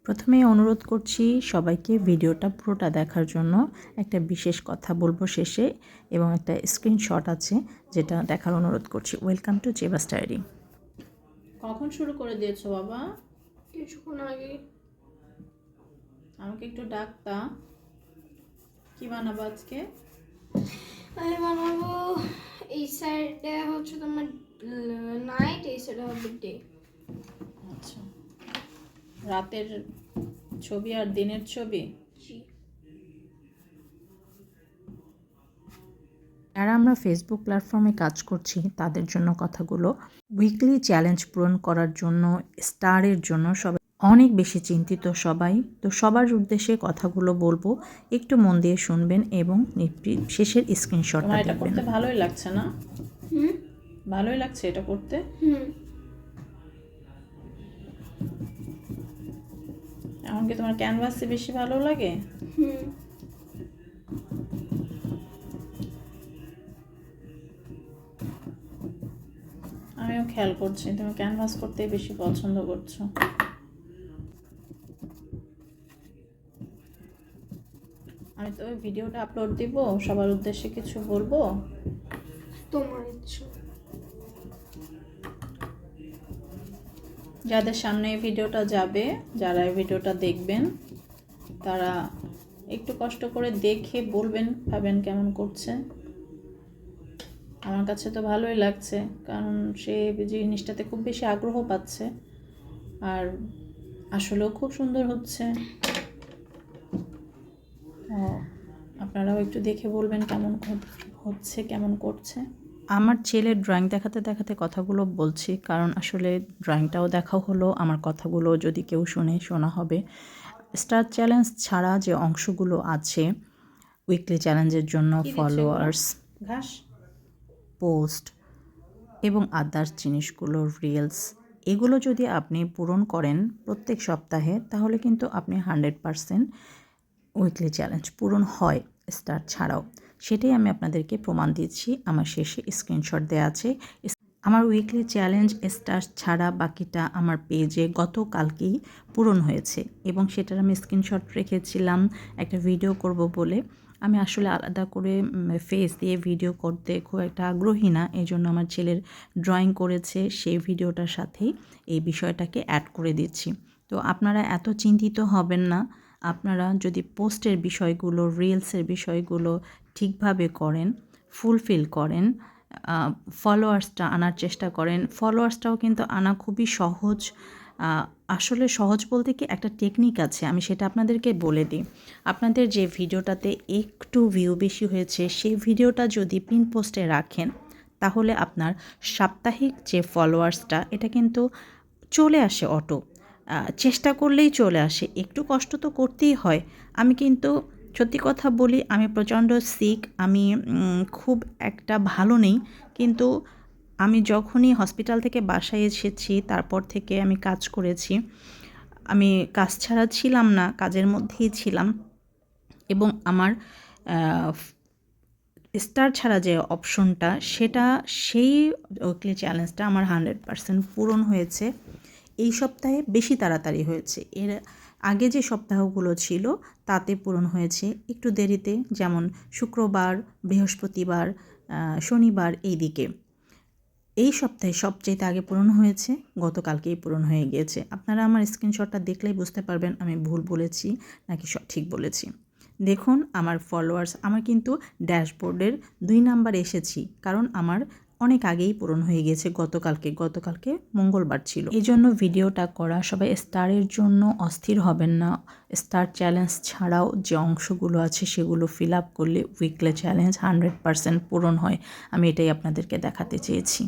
প্রথমেই অনুরোধ করছি সবাইকে ভিডিওটা পুরোটা দেখার জন্য। একটা বিশেষ কথা বলবো শেষে এবং একটা স্ক্রিনশট আছে যেটা দেখার অনুরোধ করছি। Welcome to Jebas diary. কখন শুরু করে দিয়েছো বাবা? কিছুক্ষণ আগে। আমাকে একটু ডাকতা। কি বানাবো আজকে? আমি বানাবো, এই সাইডে হচ্ছে তোমার নাইট, এই সাইডে হবে ডে। আচ্ছা, রাতের ছবি আর দিনের ছবি। জি। যারা আমরা ফেসবুক প্ল্যাটফর্মে কাজ করছি তাদের জন্য কথাগুলো। উইকলি চ্যালেঞ্জ পূরণ করার জন্য, স্টারের জন্য সবাই অনেক বেশি চিন্তিত সবাই। তো সবার উদ্দেশ্যে কথাগুলো বলবো, একটু মন দিয়ে শুনবেন এবং শেষের স্ক্রিনশটটা তোমার এটা দেখবেন। করতে ভালোই লাগছে না? হুম ভালোই লাগছে এটা করতে? হুম এমনকি তোমার ক্যানভাসে বেশি ভালো লাগে? হুম আমিও খেয়াল করছি তুমি ক্যানভাস করতেই বেশি পছন্দ করছো। আমি তো ভিডিওটা আপলোড দিব, সবার উদ্দেশ্যে কিছু বলবো? তোমার ইচ্ছা। যাদের সামনে এই ভিডিওটা যাবে, যারা এই ভিডিওটা দেখবেন, তারা একটু কষ্ট করে দেখে বলবেন, ভাবেন কেমন করছে। আমার কাছে তো ভালোই লাগছে, কারণ সে জিনিসটাতে খুব বেশি আগ্রহ পাচ্ছে আর আসলেও খুব সুন্দর হচ্ছে। আপনারাও একটু দেখে বলবেন কেমন হচ্ছে, কেমন করছে। আমার ছেলের ড্রয়িং দেখাতে দেখাতে কথাগুলো বলছি, কারণ আসলে ড্রয়িংটাও দেখাও হলো, আমার কথাগুলো যদি কেউ শোনা হবে। স্টার চ্যালেঞ্জ ছাড়া যে অংশগুলো আছে উইকলি চ্যালেঞ্জের জন্য, ফলোয়ার্স, ঘাস, পোস্ট এবং আদার্স জিনিসগুলো, রিলস, এগুলো যদি আপনি পূরণ করেন প্রত্যেক সপ্তাহে, তাহলে কিন্তু আপনি 100% উইকলি চ্যালেঞ্জ পূরণ হয় স্টার ছাড়াও। সেটাই আমি আপনাদেরকে প্রমাণ দিচ্ছি। আমার শেষে স্ক্রিনশট দেওয়া আছে। আমার উইকলি চ্যালেঞ্জ স্টার ছাড়া বাকিটা আমার পেজে গতকালকেই পূরণ হয়েছে এবং সেটার আমি স্ক্রিনশট রেখেছিলাম একটা ভিডিও করব বলে। আমি আসলে আলাদা করে ফেস দিয়ে ভিডিও করতে খুব একটা আগ্রহী না, এই জন্য আমার ছেলের ড্রয়িং করেছে সেই ভিডিওটার সাথেই এই বিষয়টাকে অ্যাড করে দিচ্ছি। তো আপনারা এত চিন্তিত হবেন না। আপনারা যদি পোস্টের বিষয়গুলো, রিলসের বিষয়গুলো ঠিকভাবে করেন, ফুলফিল করেন, ফলোয়ার্সটা আনার চেষ্টা করেন। ফলোয়ার্সটাও কিন্তু আনা খুবই সহজ। আসলে সহজ বলতে কি একটা টেকনিক আছে, আমি সেটা আপনাদেরকে বলে দিই। আপনাদের যে ভিডিওটাতে একটু ভিউ বেশি হয়েছে সেই ভিডিওটা যদি পিন পোস্টে রাখেন, তাহলে আপনার সাপ্তাহিক যে ফলোয়ার্সটা এটা কিন্তু চলে আসে অটো। চেষ্টা করলেই চলে আসে, একটু কষ্ট তো করতেই হয়। আমি কিন্তু সত্যি কথা বলি, আমি প্রচণ্ড সিক, আমি খুব একটা ভালো নেই, কিন্তু আমি যখনই হসপিটাল থেকে বাসায় এসেছি তারপর থেকে আমি কাজ করেছি। আমি কাজ ছাড়া ছিলাম না, কাজের মধ্যেই ছিলাম এবং আমার স্টার ছাড়া যে অপশনটা, সেটা সেই উইকলি চ্যালেঞ্জটা আমার 100% পূরণ হয়েছে। এই সপ্তাহে বেশি তাড়াতাড়ি হয়েছে, এর আগে যে সপ্তাহগুলো ছিল তাতে পূরণ হয়েছে একটু দেরিতে, যেমন শুক্রবার, বৃহস্পতিবার, শনিবার, এই দিকে। এই সপ্তাহে সবচেয়ে আগে পূরণ হয়েছে, গতকালকেই পূরণ হয়ে গিয়েছে। আপনারা আমার স্ক্রিনশটটা দেখলেই বুঝতে পারবেন আমি ভুল বলেছি নাকি ঠিক বলেছি। দেখুন আমার ফলোয়ার্স, আমার কিন্তু ড্যাশবোর্ডের 2 নাম্বার এসেছি, কারণ আমার অনেক আগেই পূরণ হয়ে গিয়েছে গতকালকে মঙ্গলবার ছিল। এই জন্য ভিডিওটা করা। সবাই স্টারের জন্য অস্থির হবেন না। স্টার চ্যালেঞ্জ ছাড়াও যে অংশগুলো আছে সেগুলো ফিল আপ করলে উইকলি চ্যালেঞ্জ 100% পূরণ হয়। আমি এটাই আপনাদেরকে দেখাতে চেয়েছি।